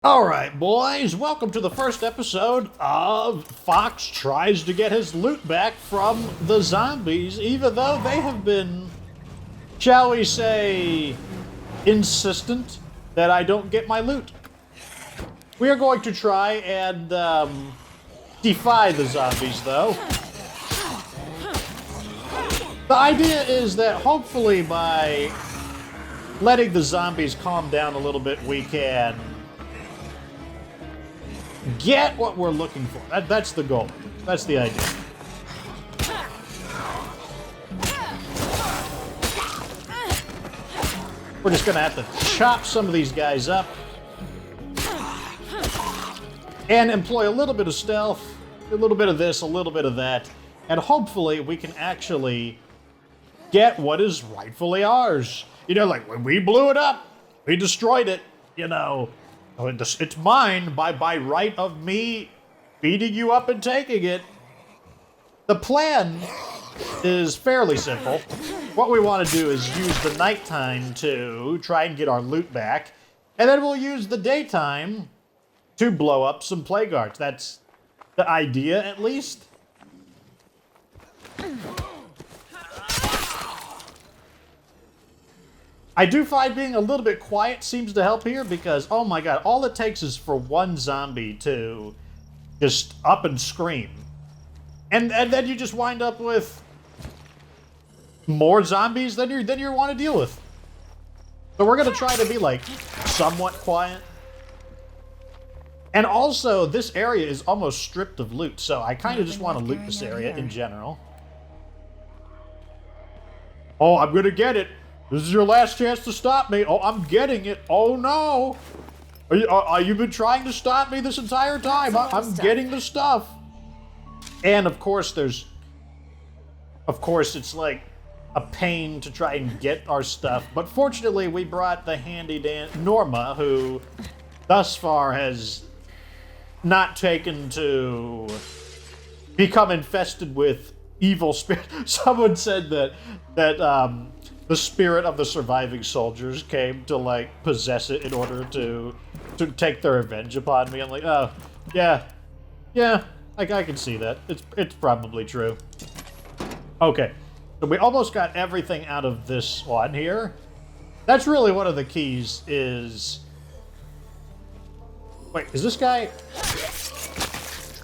Alright, boys, welcome to the first episode of Fox Tries to Get His Loot Back from the Zombies, even though they have been, shall we say, insistent that I don't get my loot. We are going to try and defy the zombies, though. The idea is that hopefully by letting the zombies calm down a little bit, we can get what we're looking for. That's the goal. That's the idea. We're just gonna have to chop some of these guys up and employ a little bit of stealth, a little bit of this, a little bit of that, and hopefully we can actually get what is rightfully ours. You know, like when we blew it up, we destroyed it, you know. It's mine by right of me beating you up and taking it. The plan is fairly simple. What we want to do is use the nighttime to try and get our loot back, and then we'll use the daytime to blow up some plague guards. That's the idea, at least. I do find being a little bit quiet seems to help here because, oh my god, all it takes is for one zombie to just up and scream. And then you just wind up with more zombies than you want to deal with. So we're going to try to be, like, somewhat quiet. And also, this area is almost stripped of loot, so I kind of just want to loot this area in general. Oh, I'm going to get it. This is your last chance to stop me. Oh, I'm getting it. Oh, no. You've been trying to stop me this entire time. I'm getting the stuff. And, of course, it's like a pain to try and get our stuff. But fortunately, we brought the handy Norma, who thus far has not taken to become infested with evil spirit. Someone said that the spirit of the surviving soldiers came to, like, possess it in order to take their revenge upon me. I'm like, oh, yeah, I can see that. It's probably true. Okay, so we almost got everything out of this one here. That's really one of the keys is... Wait, is this guy...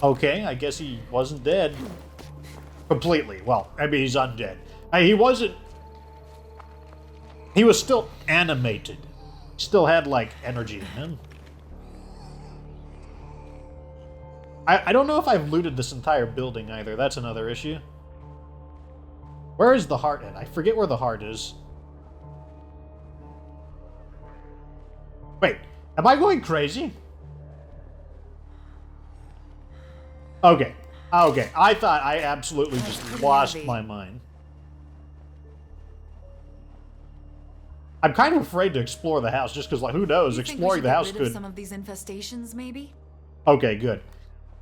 Okay, I guess he wasn't dead. Completely. Well, I mean, he's undead. He wasn't... He was still animated. Still had, like, energy in him. I don't know if I've looted this entire building either. That's another issue. Where is the heart at? I forget where the heart is. Wait, am I going crazy? Okay. Okay, I thought I absolutely just lost my mind. I'm kind of afraid to explore the house, just because, like, who knows? Exploring the house could... some of these infestations, maybe? Okay, good.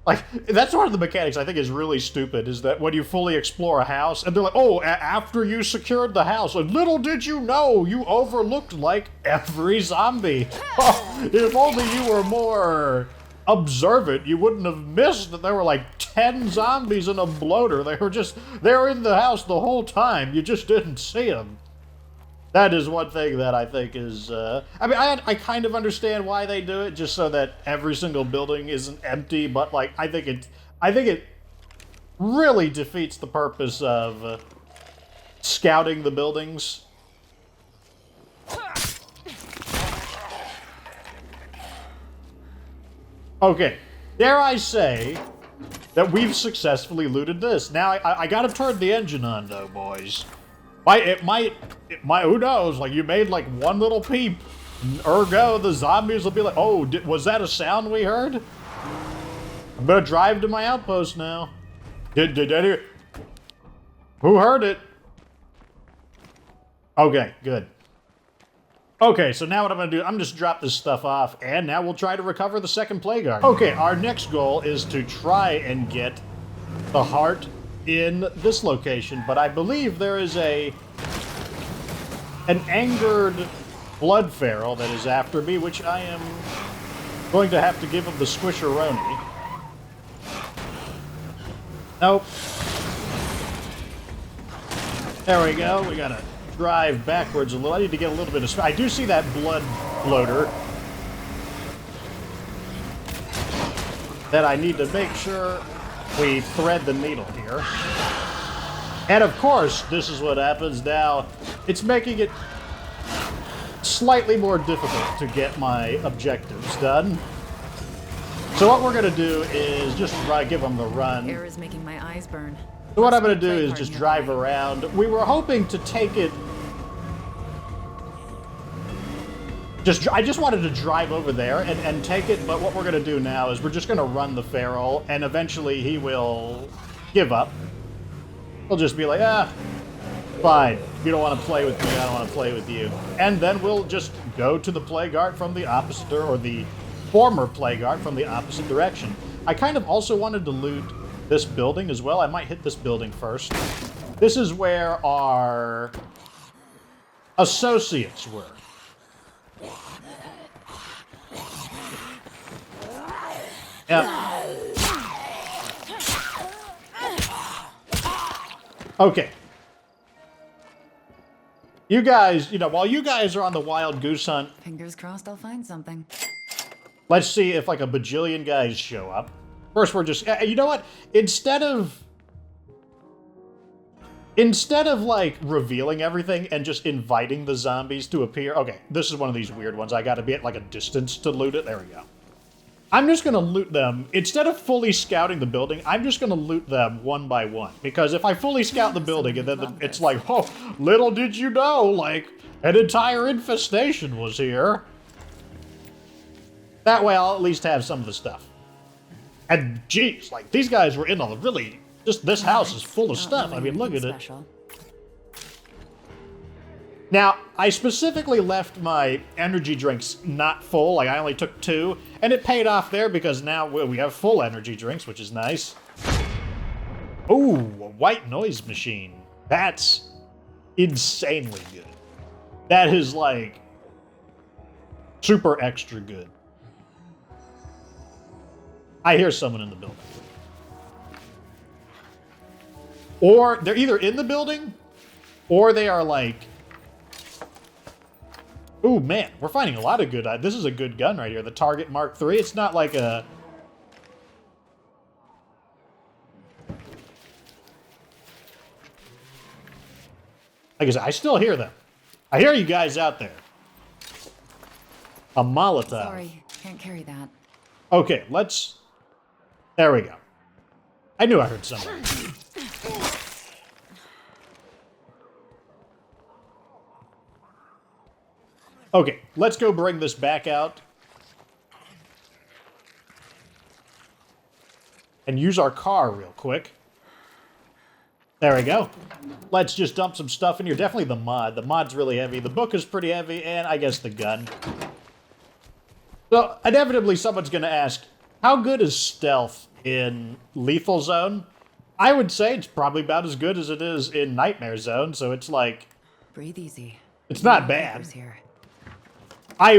Like, that's one of the mechanics I think is really stupid, is that when you fully explore a house, and they're like, oh, after you secured the house, and little did you know, you overlooked, like, every zombie. Oh, if only you were more observant, you wouldn't have missed that there were, like, 10 zombies in a bloater. They were in the house the whole time. You just didn't see them. That is one thing that I think is, I mean, I kind of understand why they do it, just so that every single building isn't empty, but, like, I think it really defeats the purpose of scouting the buildings. Okay, dare I say that we've successfully looted this. Now, I gotta turn the engine on, though, boys. It might, who knows, like, you made, like, one little peep, ergo, the zombies will be like, oh, was that a sound we heard? I'm gonna drive to my outpost now. Did any, who heard it? Okay, good. Okay, so now what I'm gonna do, I'm just drop this stuff off, and now we'll try to recover the second plague guard. Okay, our next goal is to try and get the heart in this location, but I believe there is an angered blood feral that is after me, which I am Going to have to give him the squisheroni. Nope. There we go. We gotta drive backwards a little. I need to get a little bit of space. I do see that blood floater that I need to make sure we thread the needle here. And of course, this is what happens now. It's making it slightly more difficult to get my objectives done. So what we're going to do is just give them the run. Air is making my eyes burn. So what I'm going to do is just drive around. We were hoping to take it... I just wanted to drive over there and take it, but what we're going to do now is we're just going to run the feral, and eventually he will give up. He'll just be like, fine. You don't want to play with me, I don't want to play with you. And then we'll just go to the plague art from the opposite, or the former plague art from the opposite direction. I kind of also wanted to loot this building as well. I might hit this building first. This is where our associates were. Yep. Okay. You guys, while you guys are on the wild goose hunt... Fingers crossed I'll find something. Let's see if like a bajillion guys show up. First we're just... You know what? Instead of like revealing everything and just inviting the zombies to appear... Okay, this is one of these weird ones. I gotta be at like a distance to loot it. There we go. I'm just gonna loot them. Instead of fully scouting the building, I'm just gonna loot them one by one. Because if I fully scout the building and then it's like, oh, little did you know, like, an entire infestation was here. That way I'll at least have some of the stuff. And geez, like, these guys were in a really... Just this house is full of stuff. I mean, look at it. Now, I specifically left my energy drinks not full. Like, I only took 2. And it paid off there because now we have full energy drinks, which is nice. Ooh, a white noise machine. That's insanely good. That is, like, super extra good. I hear someone in the building. Or they're either in the building, or they are, like... Ooh, man, we're finding a lot of good... This is a good gun right here, the Target Mark III. It's not like a... Like I said, I still hear them. I hear you guys out there. A Molotov. Sorry, can't carry that. Okay, let's... There we go. I knew I heard somebody. Okay, let's go bring this back out. And use our car real quick. There we go. Let's just dump some stuff in here. Definitely the mod. The mod's really heavy. The book is pretty heavy, and I guess the gun. So, inevitably, someone's going to ask, how good is stealth in Lethal Zone? I would say it's probably about as good as it is in Nightmare Zone, so it's like... Breathe easy. It's not bad. Here. I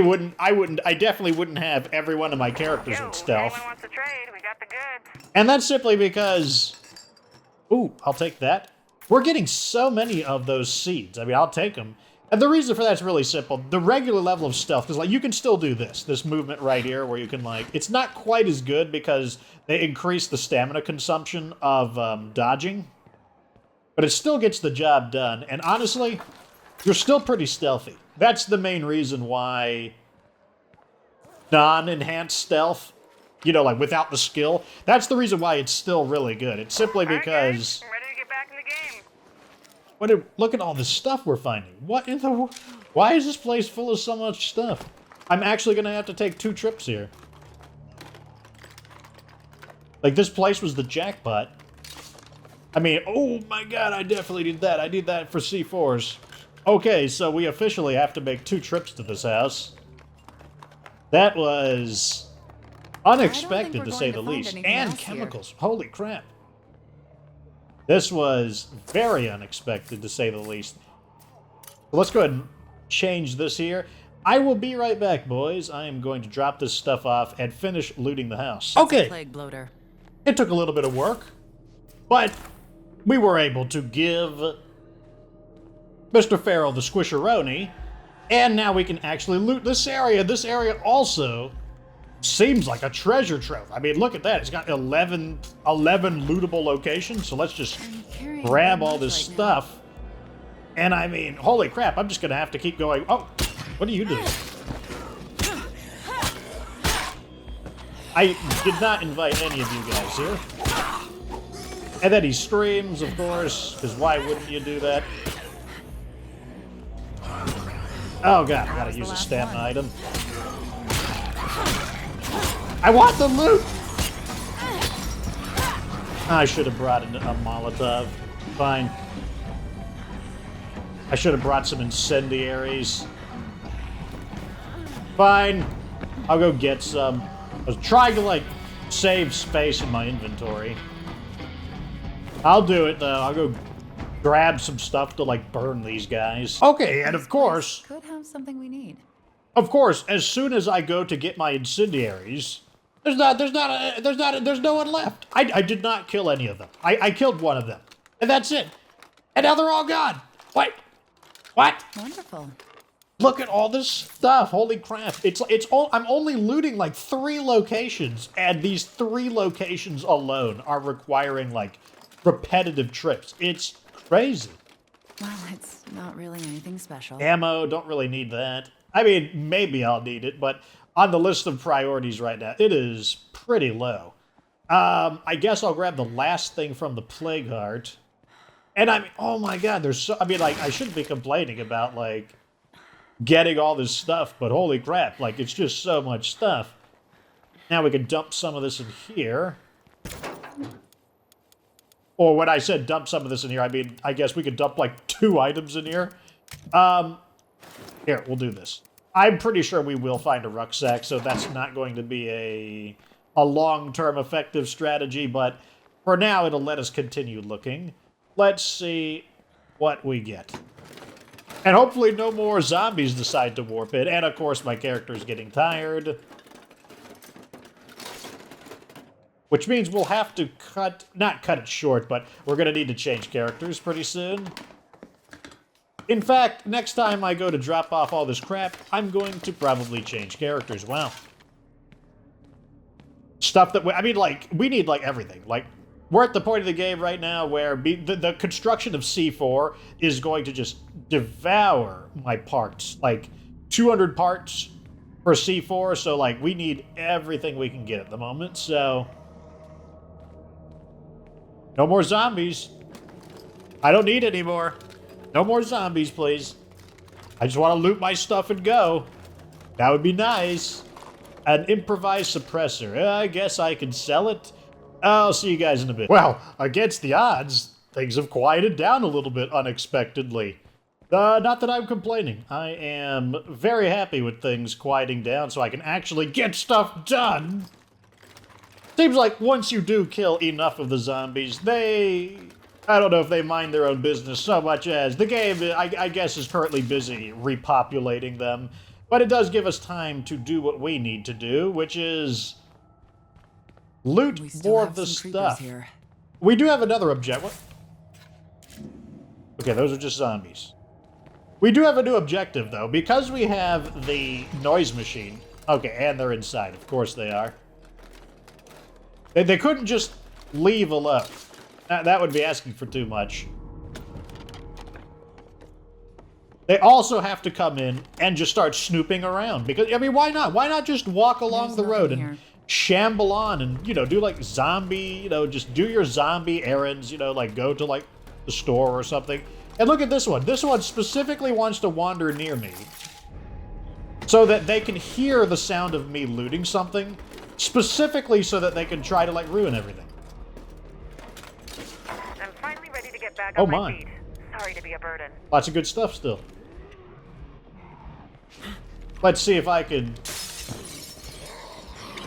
definitely wouldn't have every one of my characters with stealth. Anyone wants to trade, we got the goods. And that's simply because... Ooh, I'll take that. We're getting so many of those seeds. I mean, I'll take them. And the reason for that's really simple. The regular level of stealth, because like you can still do this movement right here, where you can like... It's not quite as good because they increase the stamina consumption of dodging. But it still gets the job done. And honestly, you're still pretty stealthy. That's the main reason why non-enhanced stealth, like without the skill, that's the reason why it's still really good. It's simply because... I'm ready to get back in the game. Look at all this stuff we're finding. What in the... Why is this place full of so much stuff? I'm actually going to have to take 2 trips here. Like, this place was the jackpot. I mean, oh my god, I definitely did that. I did that for C4s. Okay, so we officially have to make 2 trips to this house. That was unexpected, to say the least. And chemicals. Here. Holy crap. This was very unexpected, to say the least. So let's go ahead and change this here. I will be right back, boys. I am going to drop this stuff off and finish looting the house. That's a Okay, plague bloater. it took a little bit of work, but we were able to give Mr. Farrell the squisheroni, and now we can actually loot this area. This area also seems like a treasure trove. I mean, look at that. It's got 11 lootable locations, so let's just grab all this stuff. And I mean, holy crap, I'm just going to have to keep going. Oh, what are you doing? I did not invite any of you guys here. And then he streams, of course, because why wouldn't you do that? Oh god, I gotta use a stamina item. I want the loot! I should have brought a Molotov. Fine. I should have brought some incendiaries. Fine. I'll go get some. I was trying to, like, save space in my inventory. I'll do it, though. I'll go grab some stuff to, like, burn these guys. Okay, and of course... Could have something we need. Of course, as soon as I go to get my incendiaries, there's no one left. I did not kill any of them. I killed one of them. And that's it. And now they're all gone. What? Wonderful. Look at all this stuff. Holy crap. I'm only looting like 3 locations, and these 3 locations alone are requiring like repetitive trips. It's crazy. Well, it's not really anything special. Ammo, don't really need that. I mean, maybe I'll need it, but on the list of priorities right now, it is pretty low. I guess I'll grab the last thing from the Plague Heart. And I mean, oh my god, there's so... I mean, like, I shouldn't be complaining about, like, getting all this stuff, but holy crap, like, it's just so much stuff. Now we can dump some of this in here. Or when I said dump some of this in here, I mean, I guess we could dump, like, 2 items in here. Here, we'll do this. I'm pretty sure we will find a rucksack, so that's not going to be a long-term effective strategy, but for now, it'll let us continue looking. Let's see what we get. And hopefully no more zombies decide to warp in. And of course, my character's getting tired. Which means we'll have to not cut it short, but we're going to need to change characters pretty soon. In fact, next time I go to drop off all this crap, I'm going to probably change characters. Wow. Stuff that, I mean, like, we need, like, everything. Like, we're at the point of the game right now where the construction of C4 is going to just devour my parts. Like, 200 parts for C4, so, like, we need everything we can get at the moment, so... No more zombies. I don't need any more. No more zombies, please. I just want to loot my stuff and go. That would be nice. An improvised suppressor. I guess I can sell it. I'll see you guys in a bit. Well, against the odds, things have quieted down a little bit unexpectedly. Not that I'm complaining. I am very happy with things quieting down so I can actually get stuff done. Seems like once you do kill enough of the zombies, I don't know if they mind their own business so much as the game, I guess, is currently busy repopulating them. But it does give us time to do what we need to do, which is loot more of the stuff. Here. We do have another objective. Okay, those are just zombies. We do have a new objective, though. Because we have the noise machine. Okay, and they're inside. Of course they are. They couldn't just leave alone. That would be asking for too much. They also have to come in and just start snooping around. Because, I mean, why not? Why not just walk along the road and shamble on and, you know, do like zombie, you know, just do your zombie errands, you know, like go to like the store or something. And look at this one. This one specifically wants to wander near me so that they can hear the sound of me looting something, specifically so that they can try to like ruin everything. I'm finally ready to get back Oh on my my. feet. Sorry to be a burden. Lots of good stuff still. Let's see if I can...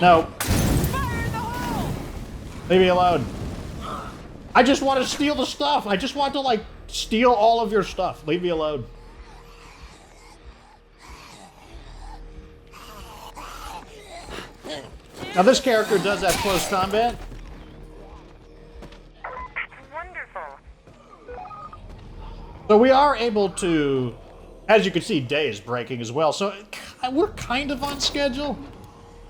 No. Fire in the hole! Leave me alone. I just want to steal the stuff. I just want to, like, steal all of your stuff. Leave me alone. Now this character does have close combat. That's wonderful. So we are able to, as you can see, day is breaking as well. So we're kind of on schedule.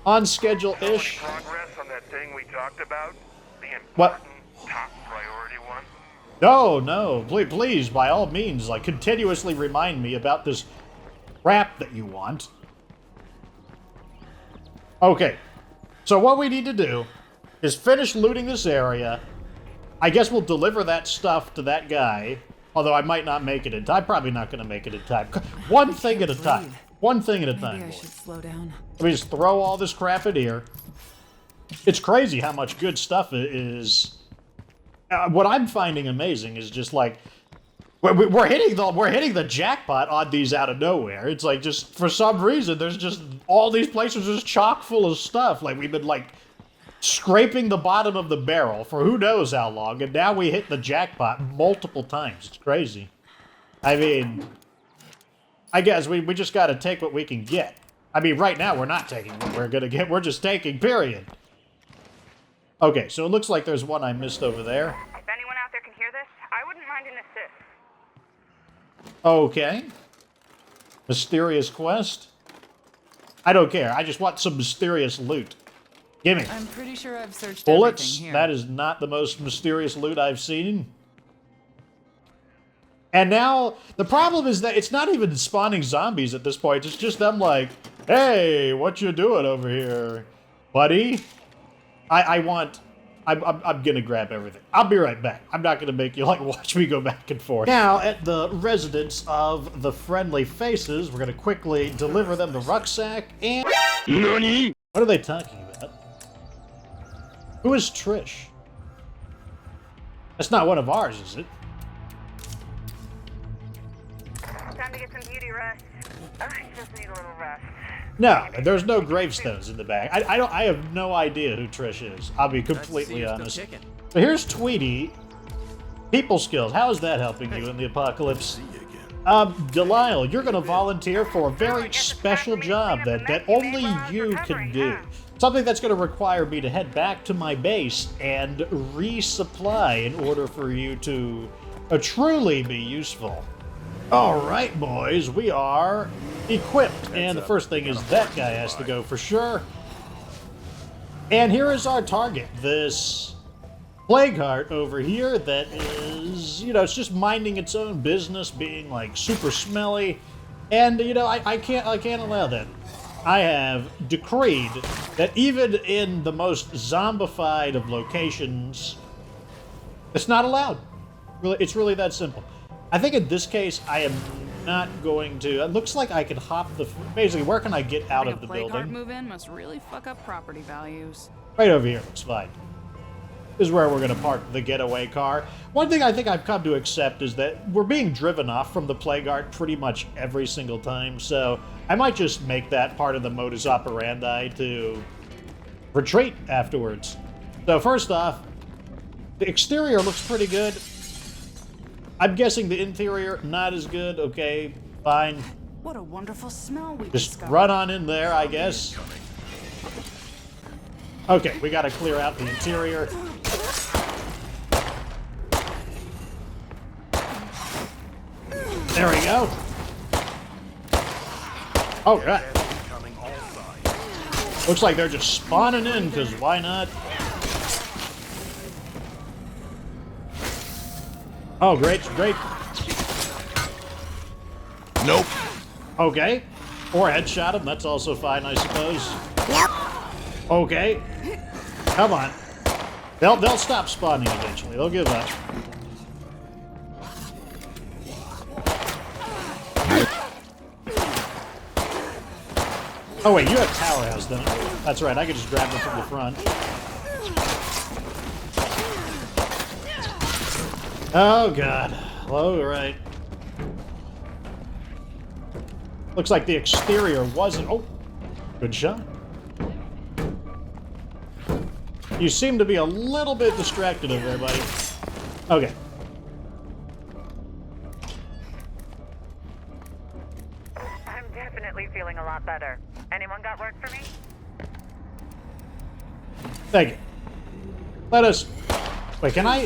On schedule-ish. Progress on that thing we talked about? The What? important top priority one? No, please, by all means, like, continuously remind me about this crap that you want. Okay, so what we need to do is finish looting this area. I guess we'll deliver that stuff to that guy, although I might not make it in time. I'm probably not going to make it in time. One thing at a time. One thing at a time. Maybe I should slow down. Let me just throw all this crap in here. It's crazy how much good stuff is. What I'm finding amazing is just like we're hitting the jackpot on these out of nowhere. It's like just for some reason there's just all these places just chock full of stuff. Like we've been like scraping the bottom of the barrel for who knows how long, and now we hit the jackpot multiple times. It's crazy. I mean, I guess we just got to take what we can get. I mean, right now we're not taking what we're gonna get. We're just taking, period. Okay, so it looks like there's one I missed over there. If anyone out there can hear this, I wouldn't mind an assist. Okay. Mysterious quest. I don't care. I just want some mysterious loot. Gimme. I'm pretty sure I've searched Bullets. everything here. That is not the most mysterious loot I've seen. And now, the problem is that it's not even spawning zombies at this point. It's just them like, hey, what you doing over here, buddy? I'm gonna grab everything. I'll be right back. I'm not gonna make you, like, watch me go back and forth. Now, at the residence of the friendly faces, we're gonna quickly deliver them the rucksack and... NANI? What are they talking about? Who is Trish? That's not one of ours, is it? Time to get some beauty rest. I just need a little rest. No, there's no gravestones in the bag. I have no idea who Trish is. I'll be completely honest. So here's Tweety. People skills. How is that helping you in the apocalypse? Delisle, you're going to volunteer for a very special job that only you can do. Something that's going to require me to head back to my base and resupply in order for you to truly be useful. All right, boys, we are equipped. And the first thing is that guy has to go for sure. And here is our target, this plague heart over here that is, you know, it's just minding its own business, being like super smelly. And, you know, I can't allow that. I have decreed that even in the most zombified of locations, it's not allowed. Really, it's really that simple. I think in this case, I am not going to... It looks like I can hop the... Basically, where can I get out of the plague heart building? move in must really fuck up property values. Right over here, looks fine. This is where we're going to park the getaway car. One thing I think I've come to accept is that we're being driven off from the plague heart pretty much every single time, so I might just make that part of the modus operandi to retreat afterwards. So first off, the exterior looks pretty good. I'm guessing the interior, not as good. Okay, fine. What a wonderful smell we Just discovered. run on in there, I guess. Okay, we gotta clear out the interior. There we go. Oh, God. Looks like they're just spawning in, because why not? Oh, great, great. Nope. Okay. Or headshot him, that's also fine, I suppose. Yep. Okay. Come on. They'll stop spawning eventually. They'll give up. Oh wait, you have tower house, don't you? That's right, I can just grab them from the front. Oh god. All right. Looks like the exterior wasn't... Oh, good shot. You seem to be a little bit distracted over there, buddy. Okay. I'm definitely feeling a lot better. Anyone got work for me? Thank you. Let us... Wait, can I...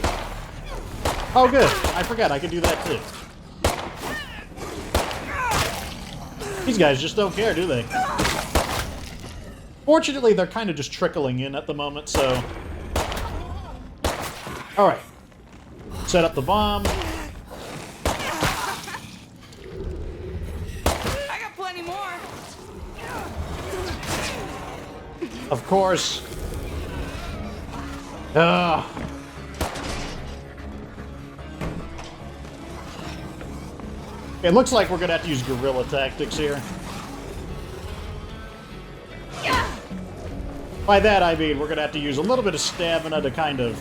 Oh, good. I forgot I could do that, too. These guys just don't care, do they? Fortunately, they're kind of just trickling in at the moment, so... Alright. Set up the bomb. I got plenty more. Of course. Ugh. It looks like we're gonna have to use guerrilla tactics here. By that I mean we're gonna have to use a little bit of stamina to kind of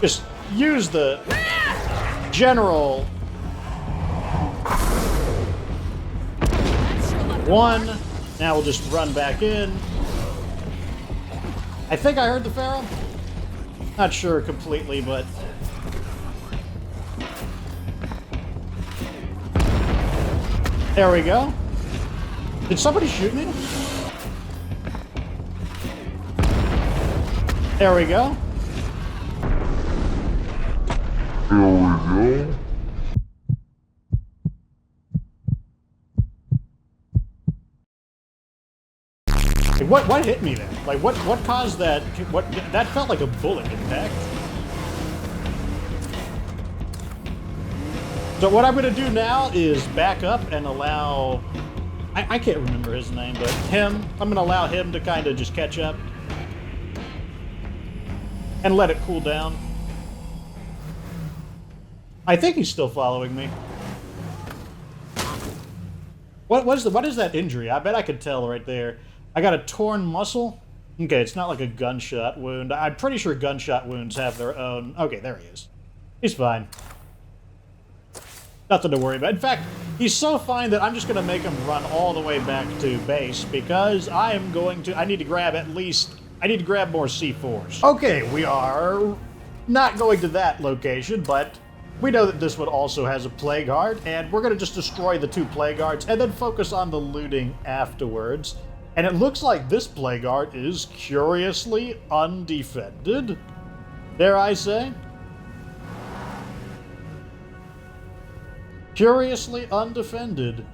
just use the general one. Now we'll just run back in. I think I heard the Pharaoh. Not sure completely, but there we go. Did somebody shoot me? There we go. What hit me there? Like what caused that? What that felt like a bullet impact. So what I'm gonna do now is back up and allow I can't remember his name, but him, I'm gonna allow him to kind of just catch up and let it cool down. I think he's still following me. What is that injury? I bet I could tell right there. I got a torn muscle. Okay, it's not like a gunshot wound. I'm pretty sure gunshot wounds have their own... Okay, there he is. He's fine. Nothing to worry about. In fact, he's so fine that I'm just going to make him run all the way back to base because I need to grab more C4s. Okay, we are not going to that location, but we know that this one also has a plague heart, and we're going to just destroy the 2 plague hearts and then focus on the looting afterwards. And it looks like this plague heart is curiously undefended, dare I say? Curiously undefended.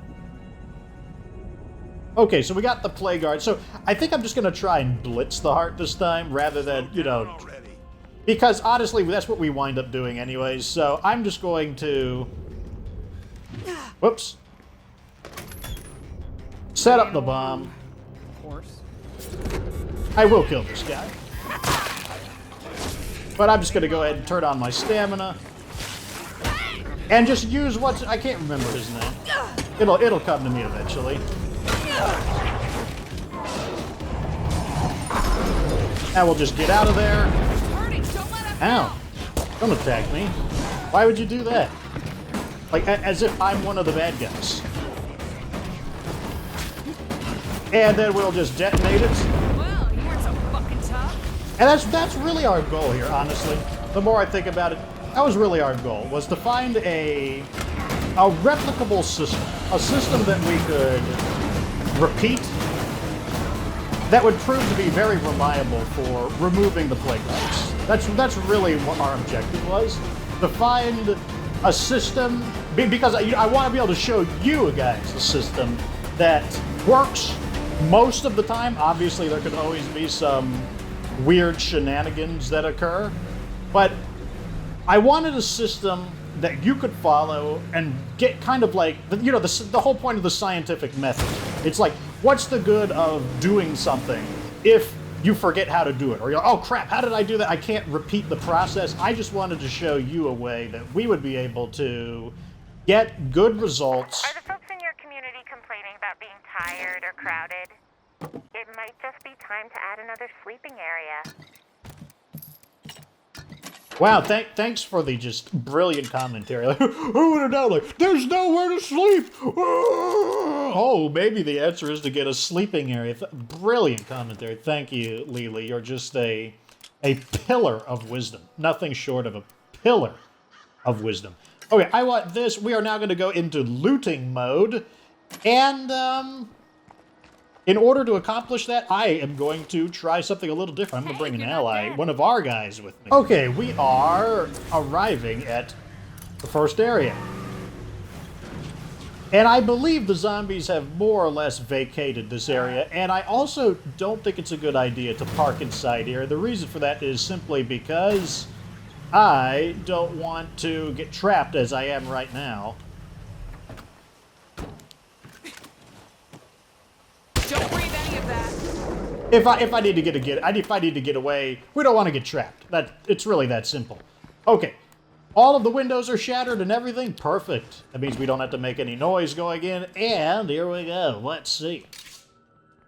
Okay, so we got the plague heart. So I think I'm just going to try and blitz the heart this time rather than, you know... Because honestly, that's what we wind up doing anyways. So I'm just going to... Whoops. Set up the bomb. I will kill this guy. But I'm just going to go ahead and turn on my stamina. And just use I can't remember his name. It'll come to me eventually. Now we'll just get out of there. Ow. Don't attack me. Why would you do that? Like, as if I'm one of the bad guys. And then we'll just detonate it. Well, you weren't so fucking tough. And that's really our goal here, honestly. The more I think about it, that was really our goal, was to find a replicable system. A system that we could repeat, that would prove to be very reliable for removing the plague hearts. That's really what our objective was. To find a system, because I want to be able to show you guys a system that works most of the time. Obviously, there could always be some weird shenanigans that occur, but I wanted a system that you could follow and get kind of like, you know, the whole point of the scientific method. It's like, what's the good of doing something if you forget how to do it? Or you're like, oh crap, how did I do that? I can't repeat the process. I just wanted to show you a way that we would be able to get good results. Are the folks in your community complaining about being tired or crowded? It might just be time to add another sleeping area. Wow, thanks for the just brilliant commentary. Like, who would have known? Like, there's nowhere to sleep. Oh, maybe the answer is to get a sleeping area. Brilliant commentary. Thank you, Lily. You're just a pillar of wisdom. Nothing short of a pillar of wisdom. Okay, I want this. We are now going to go into looting mode. And, In order to accomplish that, I am going to try something a little different. I'm going to bring an you're not ally, dead. one of our guys with me. Okay, we are arriving at the first area. And I believe the zombies have more or less vacated this area, and I also don't think it's a good idea to park inside here. The reason for that is simply because I don't want to get trapped as I am right now. Don't breathe any of that. If I need to get away, we don't want to get trapped. It's really that simple. Okay. All of the windows are shattered and everything. Perfect. That means we don't have to make any noise going in. And here we go. Let's see.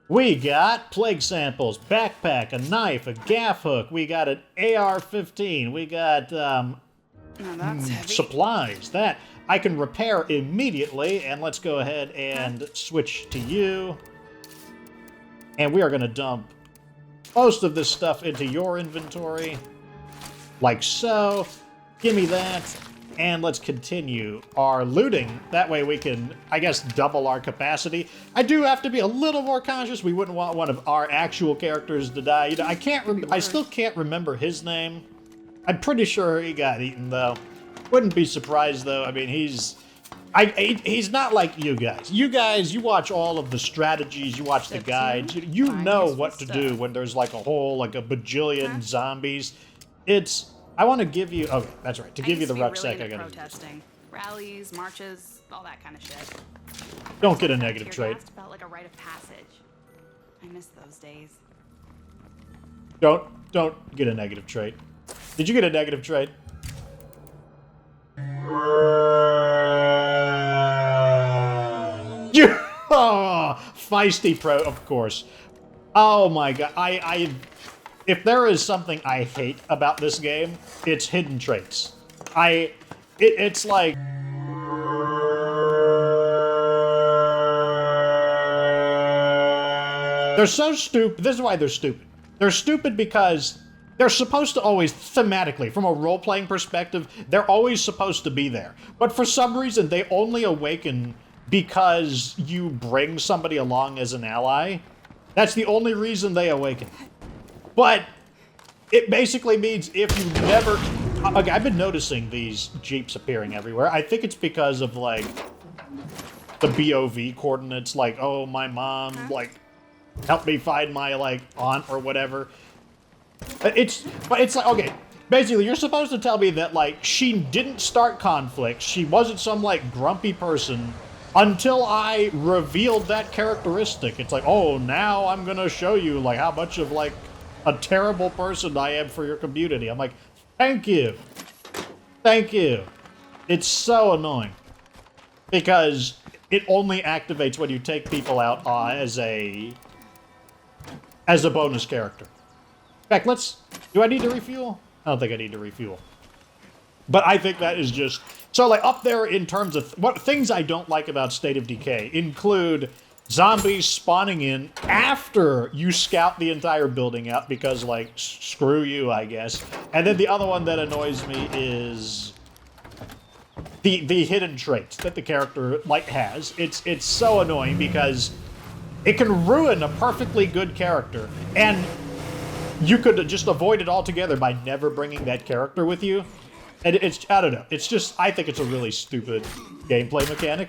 We got plague samples, backpack, a knife, a gaff hook. We got an AR-15. We got Now that's heavy. supplies. That I can repair immediately. And let's go ahead and switch to you. And we are going to dump most of this stuff into your inventory. Like so. Give me that, and let's continue our looting. That way we can, I guess, double our capacity. I do have to be a little more cautious. We wouldn't want one of our actual characters to die. You know, I still can't remember his name. I'm pretty sure he got eaten, though. Wouldn't be surprised, though. I mean, he's not like you guys. You watch all of the strategies, you watch the guides. You know what to do when there's like a bajillion zombies. I want to give you... Okay, that's right. To give you the rucksack, I gotta... protesting. Rallies, marches, all that kind of shit. Don't get a negative trait. Felt like a rite of passage. I miss those days. Don't get a negative trait. Did you get a negative trait? You... Oh, feisty pro, of course. Oh my god. If there is something I hate about this game, it's hidden traits. It's like... They're so stupid. This is why they're stupid. They're stupid because they're supposed to always, thematically, from a role-playing perspective, they're always supposed to be there. But for some reason, they only awaken because you bring somebody along as an ally. That's the only reason they awaken. But it basically means if you never... Okay, I've been noticing these Jeeps appearing everywhere. I think it's because of, like, the BOV coordinates. Like, oh, my mom, like, help me find my, like, aunt or whatever. But it's like, okay, basically, you're supposed to tell me that, like, she didn't start conflict. She wasn't some, like, grumpy person until I revealed that characteristic. It's like, oh, now I'm gonna show you, like, how much of, like, a terrible person I am for your community. I'm like, thank you. Thank you. It's so annoying. Because it only activates when you take people out as a bonus character. In fact, do I need to refuel? I don't think I need to refuel. But I think that is just... So, like, up there in terms of... What things I don't like about State of Decay include... Zombies spawning in after you scout the entire building out because, like, screw you, I guess. And then the other one that annoys me is the hidden traits that the character, like, has. It's so annoying because it can ruin a perfectly good character. And you could just avoid it altogether by never bringing that character with you. And it's, I don't know, it's just, I think it's a really stupid gameplay mechanic.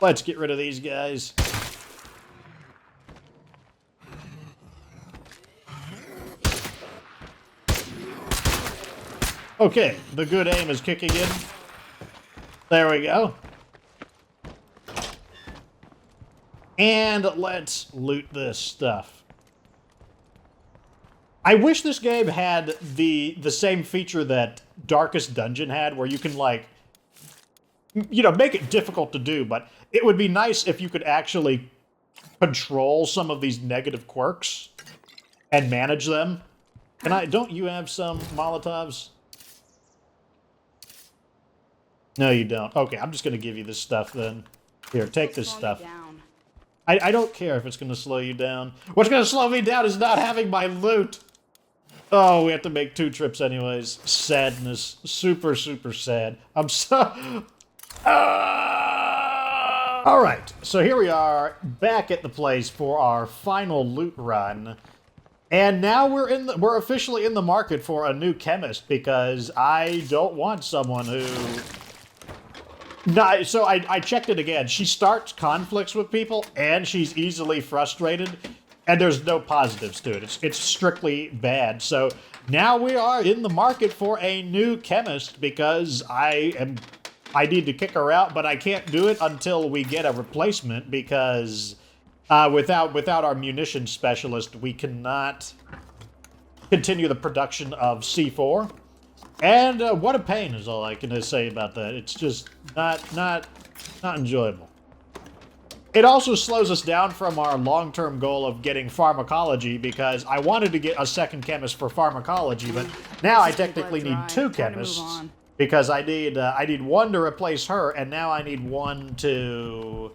Let's get rid of these guys. Okay, the good aim is kicking in. There we go. And let's loot this stuff. I wish this game had the same feature that Darkest Dungeon had, where you can, like, you know, make it difficult to do, but it would be nice if you could actually control some of these negative quirks and manage them. Don't you have some Molotovs? No, you don't. Okay, I'm just going to give you this stuff then. Here, take this stuff. I don't care if it's going to slow you down. What's going to slow me down is not having my loot. Oh, we have to make 2 trips anyways. Sadness. Super, super sad. I'm so... All right, so here we are back at the place for our final loot run. And now we're officially in the market for a new chemist because I don't want someone who... No, so I checked it again. She starts conflicts with people and she's easily frustrated and there's no positives to it. It's strictly bad. So now we are in the market for a new chemist because I need to kick her out, but I can't do it until we get a replacement because without our munitions specialist, we cannot continue the production of C4. And what a pain is all I can say about that. It's just not enjoyable. It also slows us down from our long-term goal of getting pharmacology because I wanted to get a second chemist for pharmacology, but now I technically need 2 chemists because I need one to replace her, and now I need one to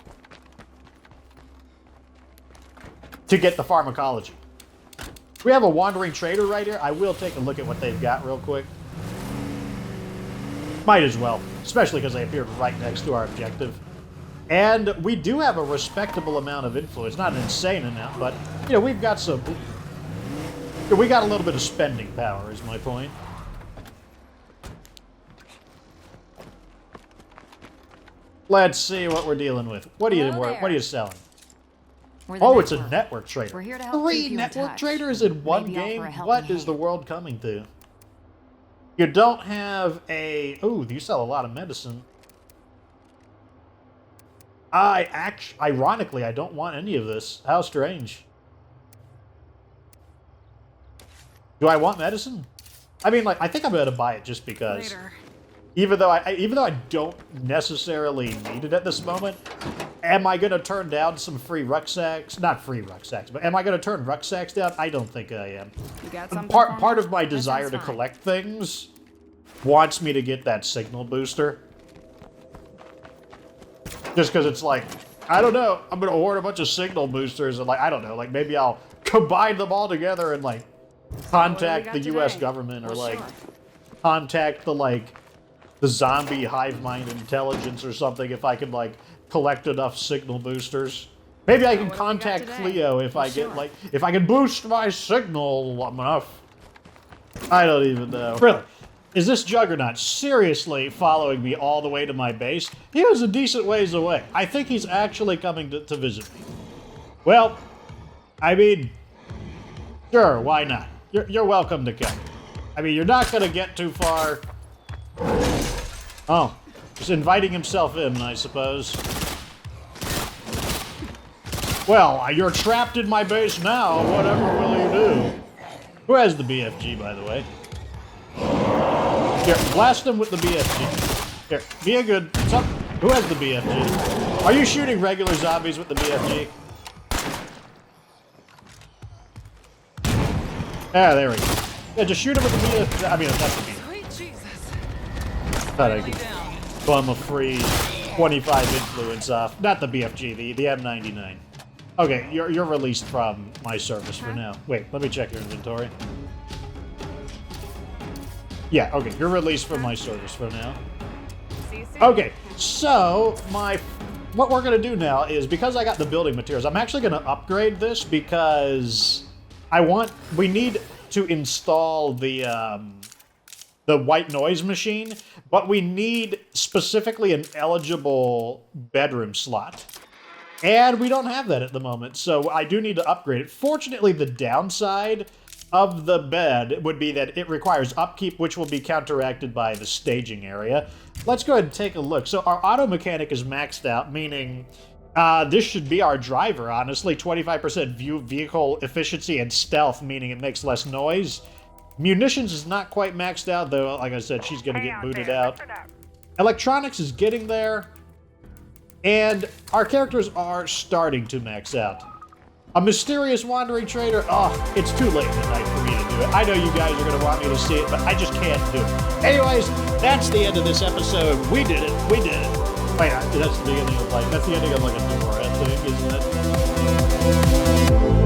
get the pharmacology. We have a wandering trader right here. I will take a look at what they've got real quick. Might as well, especially because they appeared right next to our objective. And we do have a respectable amount of influence. Not an insane amount, but, you know, we've got some... We got a little bit of spending power, is my point. Let's see what we're dealing with. What are you selling? Oh, it's a network trader. We're here to help 3 keep you in network touch. traders in one Maybe offer game? a helping What is the hand. world coming to? You don't have a... Ooh, you sell a lot of medicine. Ironically, I don't want any of this. How strange. Do I want medicine? I mean, like, I think I'm going to buy it just because. Later. Even though I don't necessarily need it at this moment, am I going to turn down some free rucksacks? Not free rucksacks, but am I going to turn rucksacks down? I don't think I am. You got something Part for me? of my That desire sounds to fine. collect things wants me to get that signal booster. Just because it's like, I don't know, I'm going to hoard a bunch of signal boosters and like, I don't know, like maybe I'll combine them all together and like contact the got US today? government or Well, like sure. contact the zombie hive mind intelligence or something if I can like collect enough signal boosters. Maybe I can what have we got contact today? Cleo if Well, I get sure. like, if I can boost my signal enough. I don't even know. Really. Is this Juggernaut seriously following me all the way to my base? He was a decent ways away. I think he's actually coming to visit me. Well, I mean, sure, why not? You're welcome to come. I mean, you're not going to get too far. Oh, just inviting himself in, I suppose. Well, you're trapped in my base now. Whatever will you do? Who has the BFG, by the way? Here, blast him with the BFG. Here, be a good... Who has the BFG? Are you shooting regular zombies with the BFG? Ah, there we go. Yeah, just shoot him with the BFG. I mean, that's the BFG. Sweet Jesus. Thought I could bum a free 25 influence off. Not the BFG, the M99. Okay, you're released from my service for now. Wait, let me check your inventory. Yeah, okay, you're released from my service for now. See you soon. Okay, so what we're gonna do now is, because I got the building materials, I'm actually gonna upgrade this because we need to install the white noise machine, but we need specifically an eligible bedroom slot. And we don't have that at the moment, so I do need to upgrade it. Fortunately, the downside of the bed would be that it requires upkeep, which will be counteracted by the staging area. Let's go ahead and take a look. So our auto mechanic is maxed out, meaning this should be our driver, honestly. 25% vehicle efficiency and stealth, meaning it makes less noise. Munitions is not quite maxed out, though. Like I said, she's going to Hey get out booted there, out. listen up. Electronics is getting there. And our characters are starting to max out. A mysterious wandering trader? Oh, it's too late tonight for me to do it. I know you guys are going to want me to see it, but I just can't do it. Anyways, that's the end of this episode. We did it. We did it. Wait, that's the beginning of that's the ending of like a 2 more, I think, isn't it?